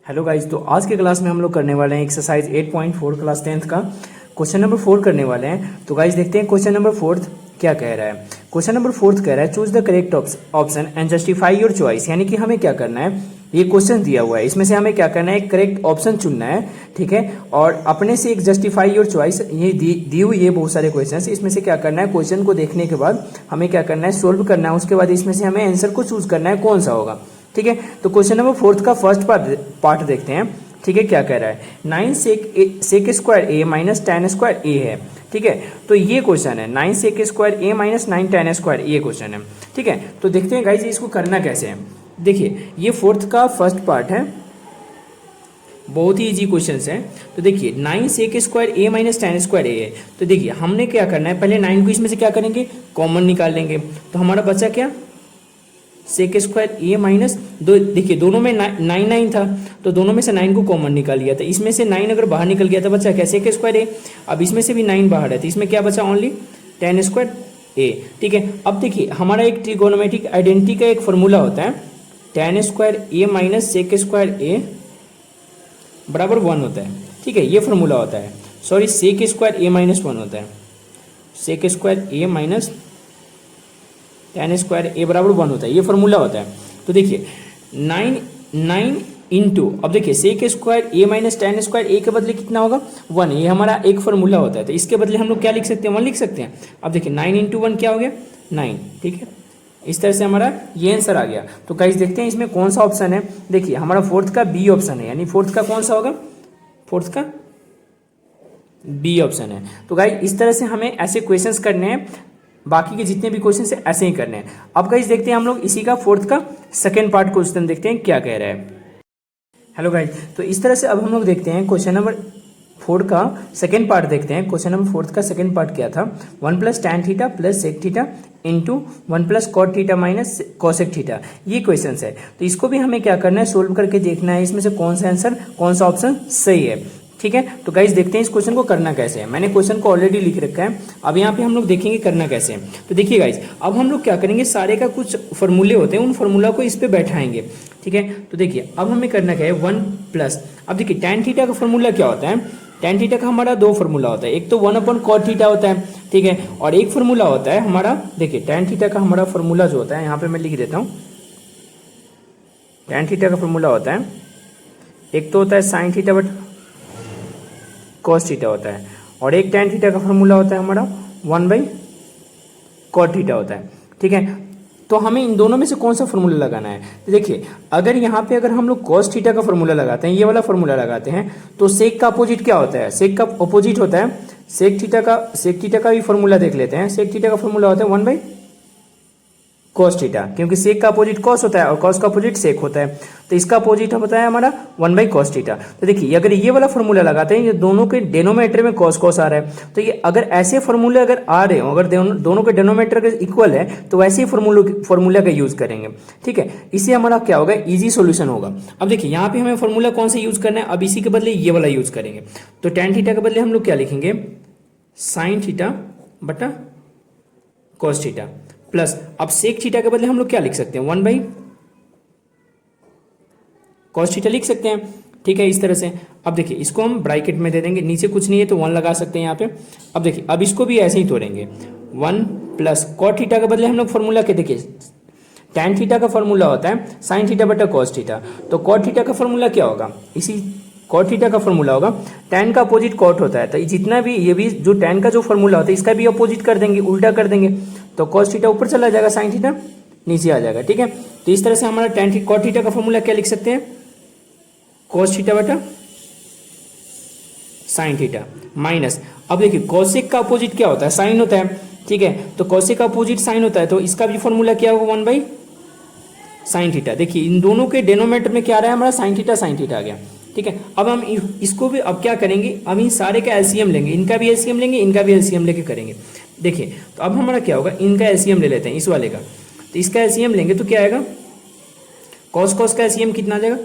Hello guys, तो आज के क्लास में हम लोग करने वाले हैं एक्सरसाइज 8.4 क्लास 10th का क्वेश्चन नंबर 4 करने वाले हैं। तो गाइज देखते हैं क्वेश्चन नंबर 4 क्या कह रहा है। क्वेश्चन नंबर 4 कह रहा है choose the correct option and justify your choice. यानी कि हमें क्या करना है, ये क्वेश्चन दिया हुआ है, इसमें से हमें क्या करना है, एक करेक्ट ऑप्शन चुनना है, ठीक है। और अपने से एक जस्टिफाई योर चॉइस, ये दी हुई है बहुत सारे क्वेश्चन, इसमें से क्या करना है, क्वेश्चन को देखने के बाद हमें क्या करना है, सोल्व करना है। उसके बाद इसमें से हमें आंसर को चूज करना है कौन सा होगा, ठीक है। तो क्वेश्चन नंबर 4 का फर्स्ट पार्ट देखते हैं, ठीक है। क्या कह रहा है, 9 सेक स्क्वायर ए माइनस 10 स्क्वायर ए है, ठीक है। तो ये क्वेश्चन है 9 सेक स्क्वायर ए माइनस 9 10 स्क्वायर, ये क्वेश्चन है, ठीक है। तो देखते हैं गाइज इसको करना कैसे है। देखिए ये 4th का फर्स्ट पार्ट है, बहुत ही इजी क्वेश्चन है। तो देखिए 9 सेक स्क्वायर ए माइनस 10 स्क्वायर ए है। तो देखिए हमने क्या करना है, पहले 9 को इसमें से क्या करेंगे, कॉमन निकाल लेंगे। तो हमारा बचा क्या, सेक स्क्वायर ए माइनस दो। देखिए दोनों में 9 था, तो दोनों में से 9 को कॉमन निकाल लिया था। इसमें से 9 अगर बाहर निकल गया था बचा क्या, सेक स्क्वायर ए। अब इसमें से भी 9 बाहर है, तो इसमें क्या बचा, ओनली 10 स्क्वायर ए, ठीक है। अब देखिए हमारा एक ट्रिगोनोमेट्रिक आइडेंटिटी का एक फॉर्मूला होता है, 10 स्क्वायर ए माइनस सेक स्क्वायर ए बराबर 1 होता है, ठीक है। ये फॉर्मूला होता है, सॉरी सेक स्क्वायर ए माइनस 1 होता है, सेक स्क्वायर ए माइनस 10 स्क्वायर ए बराबर 1 होता है, ये फॉर्मूला होता है। तो देखिए 9 इंटू, अब देखिए सेक स्क्वायर ए माइनस 10 स्क्वायर ए के बदले कितना होगा, 1। ये हमारा एक फॉर्मूला होता है, तो इसके बदले हम लोग क्या लिख सकते हैं, 1 लिख सकते हैं। अब देखिए 9 इंटू 1 क्या हो गया, 9, ठीक है। इस तरह से हमारा ये आंसर आ गया। तो गाइस देखते हैं इसमें कौन सा ऑप्शन है। देखिए हमारा 4th का बी ऑप्शन है, यानी 4th का कौन सा होगा, 4th का बी ऑप्शन है। तो गाइस इस तरह से हमें ऐसे क्वेश्चंस करने हैं, बाकी के जितने भी क्वेश्चन है ऐसे ही करने हैं। अब गाइस देखते हैं हम लोग इसी का 4th का सेकंड पार्ट क्वेश्चन देखते हैं क्या कह रहा है। हेलो गाइस, तो इस तरह से अब हम लोग देखते हैं क्वेश्चन नंबर 4 का सेकंड पार्ट देखते हैं। क्वेश्चन नंबर 4 का सेकंड पार्ट क्या था, 1 plus tan theta plus sec theta into 1 plus cot theta minus cosec theta, ये क्वेश्चन है। तो इसको भी हमें क्या करना है, सोल्व करके देखना है इसमें से कौन सा आंसर, कौन सा ऑप्शन सही है, ठीक है। तो गाइस देखते हैं इस क्वेश्चन को करना कैसे है। मैंने क्वेश्चन को ऑलरेडी लिख रखा है, अब यहाँ पे हम लोग देखेंगे करना कैसे है। तो देखिए गाइस अब हम लोग क्या करेंगे, सारे का कुछ फॉर्मूले होते हैं, उन फॉर्मूला को इस पे बैठाएंगे, ठीक है। तो देखिए अब हमें करना क्या है, 1 प्लस, अब देखिए टैन थीटा का फॉर्मूला क्या होता है, टैन थीटा का हमारा 2 फॉर्मूला होता है, एक तो 1 अपॉन कॉट थीटा होता है, ठीक है। और एक फॉर्मूला होता है हमारा, देखिए टैन थीटा का हमारा फॉर्मूला जो होता है, यहाँ पे मैं लिख देता हूँ, टैन थीटा का फॉर्मूला होता है, एक तो होता है sine theta but cos theta होता है, और एक टैन थीटा का फॉर्मूला होता है हमारा 1/कॉट थीटा होता है, ठीक है। तो हमें इन दोनों में से कौन सा फॉर्मूला लगाना है। तो देखिए अगर यहाँ पे अगर हम लोग कॉस थीटा का फॉर्मूला लगाते हैं, ये वाला फॉर्मूला लगाते हैं, तो सेक का अपोजिट क्या होता है, सेक का अपोजिट होता है सेक थीटा का भी फॉर्मूला देख लेते हैं। सेक थीटा का फॉर्मूला होता है 1/कॉस थीटा, क्योंकि सेक का अपोजिट कॉस होता है और कॉस का अपोजिट सेक होता है, तो इसका अपोजिट होता है हमारा 1/कॉस थीटा। तो देखिए अगर ये वाला फॉर्मूला लगाते हैं, ये दोनों के डेनोमीटर में कॉस कॉस आ रहा है, तो ये अगर ऐसे फॉर्मूले अगर आ रहे हो, अगर दोनों के डेनोमीटर अगर इक्वल है, तो वैसे ही फॉर्मूला का यूज करेंगे, ठीक है। इससे हमारा क्या होगा, इजी सोल्यूशन होगा। अब देखिए यहाँ पे हमें फॉर्मूला कौन सा यूज करना है, अब इसी के बदले ये वाला यूज करेंगे। तो टैन थीटा के बदले हम लोग क्या लिखेंगे, साइन थीटा बटा कॉस थीटा प्लस, अब सेक थीटा के बदले हम लोग क्या लिख सकते हैं, 1/कॉस थीटा लिख सकते हैं, ठीक है। इस तरह से अब देखिए इसको हम ब्रैकेट में दे देंगे, नीचे कुछ नहीं है तो 1 लगा सकते हैं यहाँ पे। अब देखिए अब इसको भी ऐसे ही तोड़ेंगे, 1 प्लस कॉट थीटा के बदले हम लोग फॉर्मूला क्या, देखिए टैन थीटा का फॉर्मूला होता है साइन थीटा बटा कॉस थीटा, तो कॉट थीटा का फॉर्मूला क्या होगा, इसी कॉट थीटा का फॉर्मूला होगा, टैन का अपोजिट कॉट होता है, तो जितना भी ये भी जो टैन का जो फॉर्मूला होता है इसका भी अपोजिट कर देंगे, उल्टा कर देंगे, तो कॉस थीटा ऊपर चला जाएगा, साइन थीटा नीचे आ जाएगा, ठीक है। तो इस तरह से हमारा टैन कॉट थीटा का फॉर्मूला क्या लिख सकते हैं, कॉस थीटा बटा साइन थीटा माइनस, अब देखिए कॉसेक का अपोजिट क्या होता है, साइन होता है, ठीक है। तो कॉसेक का अपोजिट साइन होता है, तो इसका भी फॉर्मूला क्या होगा, 1/साइन थीटा। देखिए इन दोनों के डेनोमीटर में क्या आ रहा है हमारा, साइन थीटा आ गया, ठीक है। अब हम इसको भी अब क्या करेंगे, अब इन सारे का एलसीएम लेंगे, इनका भी एलसीएम लेंगे, इनका भी एलसीएम लेके करेंगे। देखिए तो अब हमारा क्या होगा, इनका एलसीएम ले लेते हैं इस वाले का, तो इसका एलसीएम लेंगे तो क्या आएगा, कॉस का एलसीएम कितना आ जाएगा,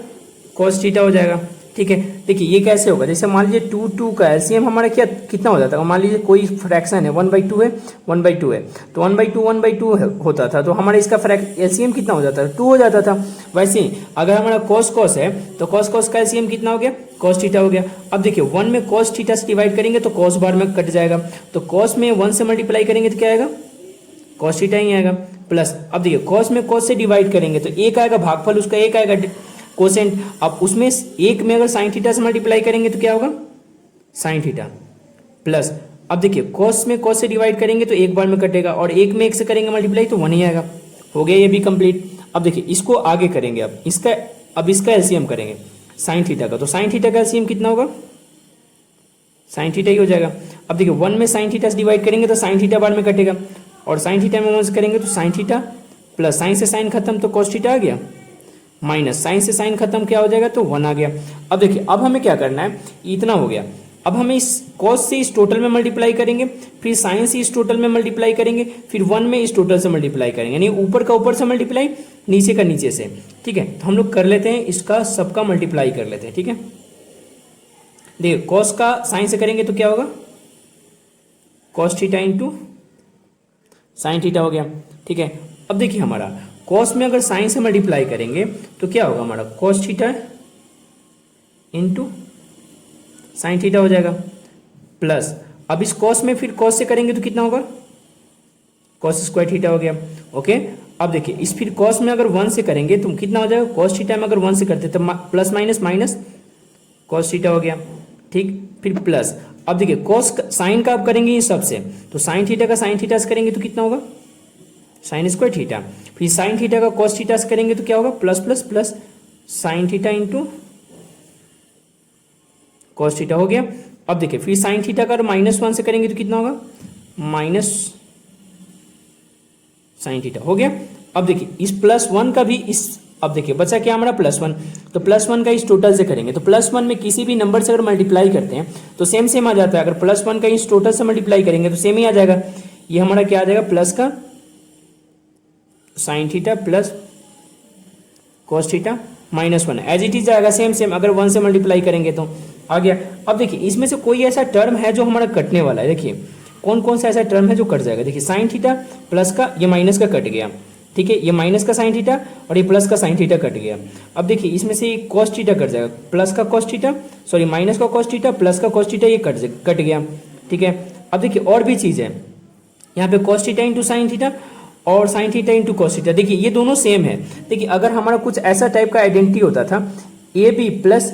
कॉस थीटा हो जाएगा, ठीक है। देखिए ये कैसे होगा, जैसे मान लीजिए 2 का एलसीएम हमारा क्या कितना हो जाता है, मान लीजिए कोई फ्रैक्शन है 1/2 है, 1/2 है, तो 1/2 होता था, तो हमारा इसका एलसीएम कितना हो जाता था, 2 हो जाता था। वैसे ही अगर हमारा कॉस कॉस है तो कॉस कॉस का एलसीएम कितना हो गया, कॉस थीटा हो गया। अब देखिए 1 में कॉस थीटा से डिवाइड करेंगे तो कॉस बार में कट जाएगा, तो कॉस में 1 से मल्टीप्लाई करेंगे तो क्या आएगा, कॉस थीटा ही आएगा। प्लस अब देखिए कॉस में कॉस से डिवाइड करेंगे तो एक आएगा भागफल उसका, एक आएगा कोसेंट। अब उसमें एक में अगर साइन थीटा से मल्टीप्लाई करेंगे तो क्या होगा, साइन थीटा। प्लस अब देखिए कॉस में कॉस से डिवाइड करेंगे तो एक बार में कटेगा, और एक में एक से करेंगे मल्टीप्लाई तो 1 ही आएगा। हो गया ये भी कंप्लीट। अब देखिए इसको आगे करेंगे, अब इसका एलसीएम करेंगे साइन थीटा का, तो साइन थीटा का एलसीएम कितना होगा, साइन थीटा ही हो जाएगा। अब देखिए 1 में साइन थीटा से डिवाइड करेंगे तो साइन थीटा बार में कटेगा, और साइन थीटा में 1 से करेंगे तो साइन थीटा, प्लस साइन से साइन खत्म तो कॉस थीटा आ गया, माइनस साइन से साइन खत्म क्या हो जाएगा, तो 1 आ गया। अब देखिए अब हमें क्या करना है, इतना हो गया। अब हमें इस कॉस से इस टोटल में मल्टीप्लाई करेंगे, फिर साइन से इस टोटल में मल्टीप्लाई करेंगे, फिर 1 में इस टोटल से मल्टीप्लाई करेंगे, यानी ऊपर का ऊपर से मल्टीप्लाई, नीचे का नीचे से। ठीक है, तो हम लोग कर लेते हैं, इसका सबका मल्टीप्लाई कर लेते हैं। ठीक है, देखिए कॉस का साइन से करेंगे तो क्या होगा, cos theta into sine theta हो गया। ठीक है, अब देखिए हमारा कॉस में अगर साइन से मल्टीप्लाई करेंगे तो क्या होगा हमारा, cos theta into sine theta हो जाएगा। प्लस अब इस कॉस में फिर कॉस से करेंगे तो कितना होगा, कॉस स्क्वायर थीटा हो गया। ओके, अब देखिए इस फिर कॉस में अगर 1 से करेंगे तो कितना हो जाएगा, कॉस थीटा में अगर 1 से करते तो plus minus minus cos theta हो गया। ठीक, फिर प्लस अब देखिए कॉस साइन का आप करेंगे इस सबसे, तो साइन थीटा का साइन थीटा से करेंगे तो कितना होगा, साइन स्क्वायर थीटा। फिर साइन थीटा का कॉस थीटा से करेंगे तो क्या होगा, plus plus plus sign theta into cos theta हो गया। अब देखिए फिर साइन थीटा का -1 से करेंगे तो कितना होगा, माइनस साइन थीटा हो गया। अब देखिए इस +1 का भी इस, अब देखिए बचा क्या हमारा +1, तो +1 का इस टोटल से करेंगे, तो +1 में किसी भी नंबर से अगर मल्टीप्लाई करते हैं तो सेम सेम आ जाता है। अगर +1 का इस टोटल से मल्टीप्लाई करेंगे तो सेम ही आ जाएगा। ये हमारा क्या आ जाएगा, प्लस का sine theta plus cos theta -1 as it is आएगा सेम सेम। अगर 1 से मल्टीप्लाई करेंगे तो आ गया। अब देखिए इसमें से कोई ऐसा टर्म है जो हमारा कटने वाला है, देखिए कौन कौन सा ऐसा टर्म है जो कट जाएगा। देखिए साइन थीटा प्लस का, ये माइनस का कट गया। ठीक है, ये माइनस का साइन थीटा और ये प्लस का साइन थीटा कट गया। अब देखिए इसमें से कॉस थीटा कट जाएगा, प्लस का कॉस थीटा, सॉरी माइनस का कॉस थीटा प्लस का कॉस थीटा, ये कट गया। ठीक है, अब देखिए और भी चीज़ है यहाँ पे, cos theta into sine theta और sine theta into cos theta. देखिए ये दोनों सेम है। देखिए अगर हमारा कुछ ऐसा टाइप का आइडेंटिटी होता था, ए बी प्लस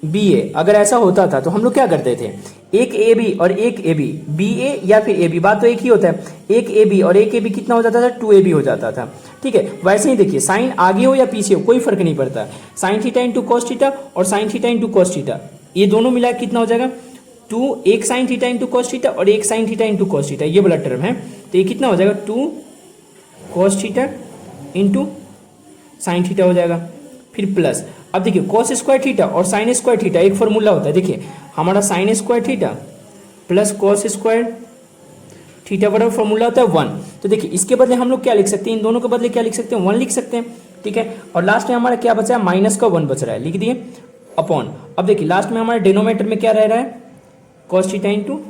बी ए, अगर ऐसा होता था तो हम लोग क्या करते थे, एक ए बी और एक ए बी, बी ए या फिर ए बी, बात तो एक ही होता है। एक ए बी और एक ए बी कितना हो जाता था, 2ab हो जाता था। ठीक है, वैसे ही देखिए साइन आगे हो या पीछे हो कोई फर्क नहीं पड़ता। Sine theta into cos theta और sine theta into cos theta, ये दोनों मिला कितना हो जाएगा, 2, एक sine theta into cos theta और एक sine theta into cos theta, ये वाला टर्म है। तो ये कितना हो जाएगा, 2 cos theta into sine theta हो जाएगा। फिर प्लस अब देखिए कॉस स्क्वायर थीटा और साइन स्क्वायर थीटा एक फॉर्मूला होता है। देखिए हमारा sine square theta plus cos square theta बराबर फॉर्मूला होता है 1। तो देखिए इसके बदले हम लोग क्या लिख सकते हैं, इन दोनों के बदले क्या लिख सकते हैं, 1 लिख सकते हैं। ठीक है, और लास्ट में हमारा क्या बचा है, माइनस का 1 बच रहा है, लिख दिए अपॉन। अब देखिए लास्ट में हमारे डिनोमिनेटर में क्या रह रहा है, cos theta into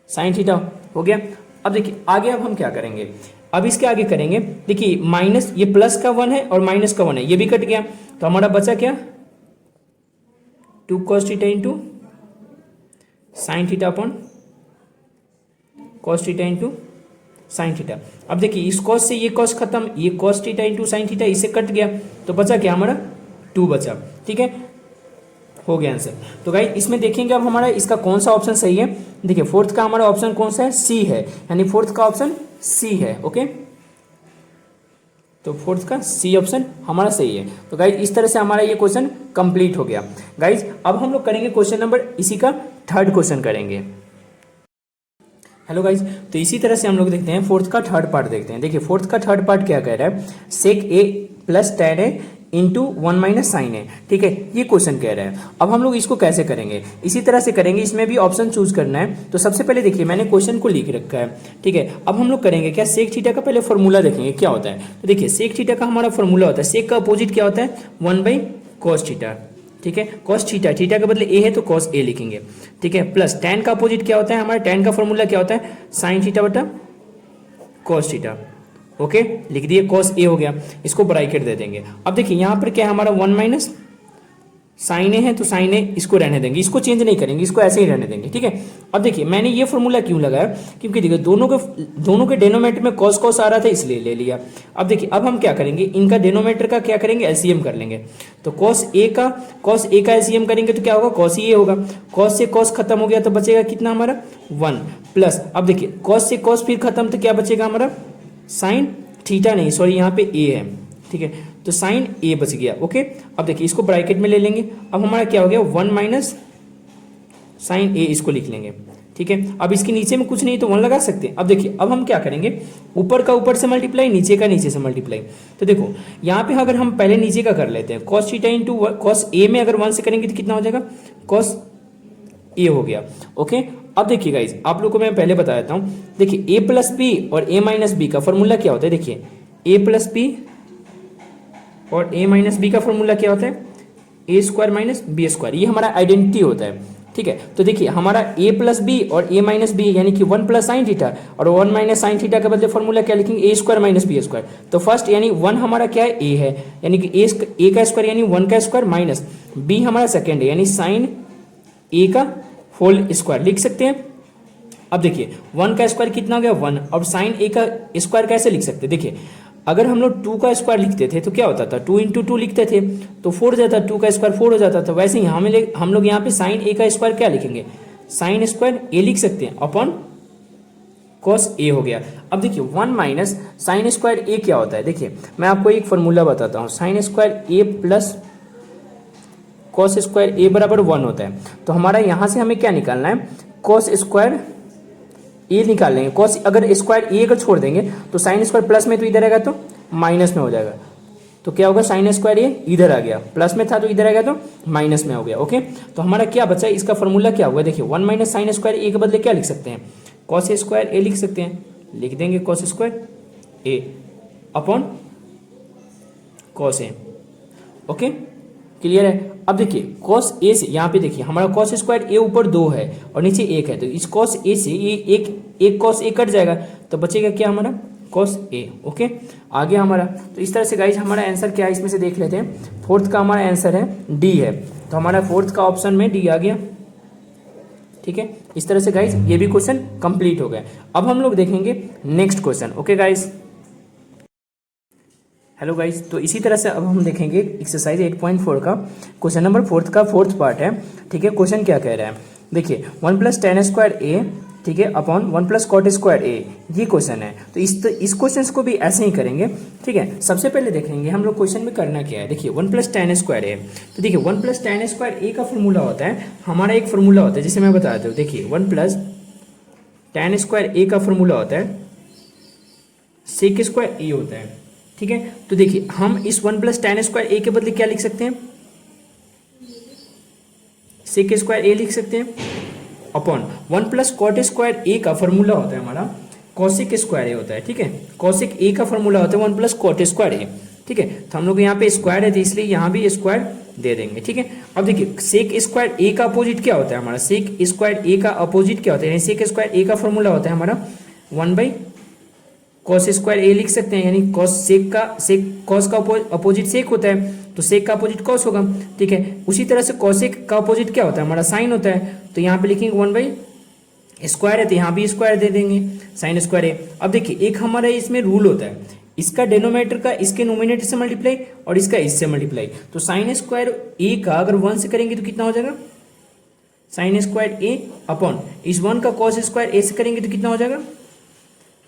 sine theta हो गया। अब देखिए आगे अब हम क्या करेंगे, अब इसके आगे करेंगे, देखिए माइनस, ये प्लस का 1 है और माइनस का 1 है, ये भी कट गया। तो हमारा बचा क्या, 2 cos theta into sine theta upon cos theta into sine theta. अब देखिए इस कॉस से ये कॉस खत्म, ये cos theta into sine theta इससे कट गया, तो बचा क्या हमारा 2 बचा। ठीक है, हो गया आंसर। तो गाइस इसमें देखेंगे अब हमारा इसका कौन सा ऑप्शन सही है। देखिए फोर्थ का हमारा ऑप्शन कौन सा है, सी है, यानी फोर्थ का ऑप्शन सी है। ओके, तो फोर्थ का सी ऑप्शन हमारा सही है। तो गाइज इस तरह से हमारा ये क्वेश्चन कंप्लीट हो गया। गाइज अब हम लोग करेंगे क्वेश्चन नंबर, इसी का थर्ड क्वेश्चन करेंगे। हेलो गाइज, तो इसी तरह से हम लोग देखते हैं फोर्थ का थर्ड पार्ट देखते हैं। देखिए फोर्थ का थर्ड पार्ट क्या कह रहा है, सेक ए प्लस tan ए इंटू 1 माइनस साइन ए। ठीक है, ये क्वेश्चन कह रहा है। अब हम लोग इसको कैसे करेंगे, इसी तरह से करेंगे, इसमें भी ऑप्शन चूज करना है। तो सबसे पहले देखिए मैंने क्वेश्चन को लिख रखा है। ठीक है, अब हम लोग करेंगे क्या, सेक थीटा का पहले फॉर्मूला देखेंगे क्या होता है। तो देखिए सेक थीटा का हमारा फॉर्मूला होता है, सेक का अपोजिट क्या होता है, 1 बाई कॉस थीटा। ठीक है। कॉस थीटा, थीटा के बदले ए है तो कॉस ए लिखेंगे, ठीक है। प्लस टेन का अपोजिट क्या होता है हमारा, टेन का फॉर्मूला क्या होता है, साइन थीटा बटा कॉस थीटा। ओके, लिख दिए, कॉस ए हो गया, इसको ब्रैकेट दे देंगे। अब देखिए यहाँ पर क्या है हमारा 1 माइनस साइन ए है तो साइन ए इसको रहने देंगे, इसको चेंज नहीं करेंगे, इसको ऐसे ही रहने देंगे, ठीक है। अब देखिए मैंने ये फॉर्मूला क्यों लगाया, क्योंकि देखिए दोनों के डेनोमीटर में कॉस कॉस आ रहा था इसलिए ले लिया। अब देखिए अब हम क्या करेंगे, इनका डेनोमीटर का क्या करेंगे, एलसीएम कर लेंगे। तो कॉस ए का एलसीएम करेंगे तो क्या होगा, कॉस ए होगा। कॉस से कॉस खत्म हो गया तो बचेगा कितना हमारा 1 प्लस, अब देखिए कॉस से कॉस फिर खत्म तो क्या बचेगा हमारा, साइन थीटा नहीं सॉरी यहाँ पे ए है, ठीक है, तो साइन ए बच गया। ओके, अब देखिए इसको ब्रैकेट में ले लेंगे। अब हमारा क्या हो गया 1 माइनस साइन ए, इसको लिख लेंगे, ठीक है। अब इसके नीचे में कुछ नहीं तो 1 लगा सकते हैं। अब देखिए अब हम क्या करेंगे, ऊपर का ऊपर से मल्टीप्लाई, नीचे का नीचे से मल्टीप्लाई। तो देखो यहाँ पे अगर हम पहले नीचे का कर लेते हैं, cos theta into cos A में अगर 1 से करेंगे तो कितना हो जाएगा, कॉस ए हो गया। ओके, अब देखिए गाइज आप लोग को मैं पहले बता देता हूँ, देखिए ए प्लस बी और ए माइनस बी का फॉर्मूला क्या होता है, देखिए ए प्लस बी और a माइनस बी का फॉर्मूला क्या होता है, ए स्क्वायर माइनस बी स्क्वायर, ये हमारा आइडेंटिटी होता है, ठीक है। तो देखिए हमारा a प्लस बी और a माइनस बी यानी कि 1 प्लस साइन थीटा और 1 माइनस साइन थीटा के बदले फॉर्मूला क्या लिखेंगे, ए स्क्वायर माइनस बी स्क्वायर। तो फर्स्ट यानी 1 हमारा क्या है, a है, यानी कि ए का स्क्वायर यानी 1 का स्क्वायर माइनस b हमारा सेकेंड है यानी साइन a का होल स्क्वायर लिख सकते हैं। अब देखिए 1 का स्क्वायर कितना हो गया 1, अब साइन a का स्क्वायर कैसे लिख सकते हैं, देखिए अगर हम लोग 2 का स्क्वायर लिखते थे तो क्या होता था, 2 इंटू 2 लिखते थे तो 4 हो जाता, 2 का स्क्वायर 4 हो जाता था। वैसे ही हम लोग यहाँ पे साइन ए का स्क्वायर क्या लिखेंगे, साइन स्क्वायर ए लिख सकते हैं अपॉन कॉस ए हो गया। अब देखिए 1 माइनस साइन स्क्वायर ए क्या होता है, देखिए मैं आपको एक फॉर्मूला बताता हूँ, साइन स्क्वायर ए प्लस कॉस स्क्वायर ए बराबर 1 होता है। तो हमारा यहाँ से हमें क्या निकालना है, कॉस स्क्वायर ए निकाल लेंगे। कॉस अगर स्क्वायर ए को छोड़ देंगे तो साइन स्क्वायर प्लस में तो इधर आएगा तो माइनस में हो जाएगा, तो क्या होगा साइन स्क्वायर ए इधर आ गया, प्लस में था तो इधर आ गया तो माइनस में हो गया। ओके, तो हमारा क्या बचा, इसका फॉर्मूला क्या हुआ, देखिए 1 माइनस साइन स्क्वायर ए के बदले क्या लिख सकते हैं, कॉस स्क्वायर ए लिख सकते हैं, लिख देंगे cos square A upon cos A. Okay, clear है। अब देखिए कॉस ए से यहाँ पे देखिए हमारा कॉस स्क्वायर ए ऊपर 2 है और नीचे 1 है, तो इस कॉस ए से ये एक कॉस ए कट जाएगा तो बचेगा क्या हमारा कॉस ए। ओके, आगे हमारा, तो इस तरह से गाइज हमारा आंसर क्या है इसमें से देख लेते हैं। फोर्थ का हमारा आंसर है डी है, तो हमारा फोर्थ का ऑप्शन में डी आ गया, ठीक है। इस तरह से गाइज ये भी क्वेश्चन कंप्लीट हो गया। अब हम लोग देखेंगे next question. Okay guys, hello guys, तो इसी तरह से अब हम देखेंगे एक्सरसाइज 8.4 का क्वेश्चन नंबर 4 का फोर्थ पार्ट है, ठीक है। क्वेश्चन क्या कह रहा है, देखिए 1 प्लस टेन स्क्वायर ए, ठीक है, अपॉन 1 प्लस कॉट स्क्वायर ए, ये क्वेश्चन है। तो इस क्वेश्चन को भी ऐसे ही करेंगे, ठीक है। सबसे पहले देखेंगे हम लोग क्वेश्चन में करना क्या है, देखिए 1 प्लस टेन स्क्वायर ए, तो देखिए 1 प्लस टेन स्क्वायर ए का फॉर्मूला होता है, हमारा एक फॉर्मूला होता है जिसे मैं बता देता हूँ। देखिए 1 प्लस टेन स्क्वायर ए का फॉर्मूला होता है सेक स्क्वायर ए होता है, ठीक है। तो देखिए हम इस 1 प्लस टेन स्क्वायर ए के बदले क्या लिख सकते हैं, सेक स्क्वायर ए लिख सकते हैं अपॉन 1 प्लस कॉट स्क्वायर ए का फॉर्मूला होता है हमारा कॉसिक स्क्वायर ए होता है, ठीक है। कॉसिक ए का फॉर्मूला होता है 1 प्लस कॉट स्क्वायर ए, ठीक है। तो हम लोग यहाँ पे स्क्वायर है तो इसलिए यहाँ भी स्क्वायर दे देंगे, ठीक है। अब देखिए सेक स्क्वायर ए का अपोजिट क्या होता है हमारा, सेक स्क्वायर ए का अपोजिट क्या होता है, सेक स्क्वायर ए का फॉर्मूला होता है हमारा 1 बाई कॉस स्क्वायर ए लिख सकते हैं, यानी कॉस का अपोजिट सेक होता है तो सेक का अपोजिट कॉस होगा, ठीक है। उसी तरह से कॉसेक का अपोजिट क्या होता है हमारा साइन होता है, तो यहाँ पे लिखेंगे 1 बाई स्क्वायर है तो यहाँ भी स्क्वायर दे देंगे साइन स्क्वायर ए। अब देखिए एक हमारा इसमें रूल होता है, इसका डेनोमीटर का इसके नोमिनेटर से मल्टीप्लाई और इसका इससे मल्टीप्लाई, तो साइन स्क्वायर ए का अगर 1 से करेंगे तो कितना हो जाएगा साइन स्क्वायर ए अपॉन इस 1 का कॉस स्क्वायर ए से करेंगे तो कितना हो जाएगा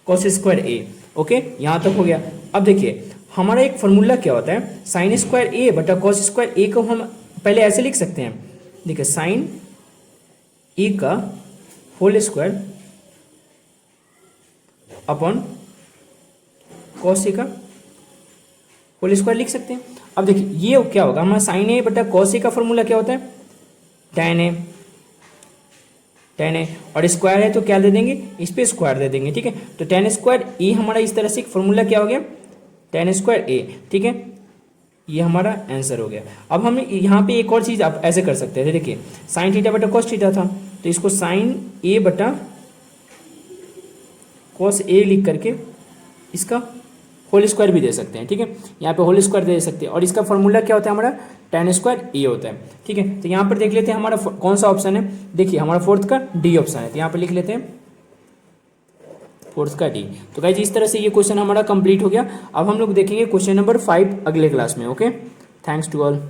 कॉस स्क्वायर ए। ओके, यहाँ तक हो गया। अब देखिए हमारा एक फॉर्मूला क्या होता है, साइन स्क्वायर ए बटा कॉस स्क्वायर ए को हम पहले ऐसे लिख सकते हैं, देखिए साइन ए का whole square upon cos A का होल स्क्वायर लिख सकते हैं। अब देखिए ये क्या होगा हमारा साइन ए बटा कॉस ए का फॉर्मूला क्या होता है टेन ए और स्क्वायर है तो क्या दे देंगे, इस पे स्क्वायर दे देंगे, ठीक है। तो टेन स्क्वायर ए हमारा इस तरह से एक फॉर्मूला क्या हो गया टेन स्क्वायर ए, ठीक है। ये हमारा आंसर हो गया। अब हम यहाँ पे एक और चीज़ आप ऐसे कर सकते थे, देखिए साइन थीटा बटा कॉस थीटा था, तो इसको साइन ए बटा कॉस ए लिख करके इसका होल स्क्वायर भी दे सकते हैं, ठीक है। यहाँ पे होल स्क्वायर दे सकते हैं, और इसका फॉर्मूला क्या होता है हमारा, tan स्क्वायर ए होता है, ठीक है। तो यहाँ पर देख लेते हैं हमारा कौन सा ऑप्शन है, देखिए हमारा फोर्थ का डी ऑप्शन है, तो यहाँ पर लिख लेते हैं फोर्थ का डी। तो गाइस इस तरह से ये क्वेश्चन हमारा कंप्लीट हो गया। अब हम लोग देखेंगे क्वेश्चन नंबर 5 अगले क्लास में। Okay, thanks to all.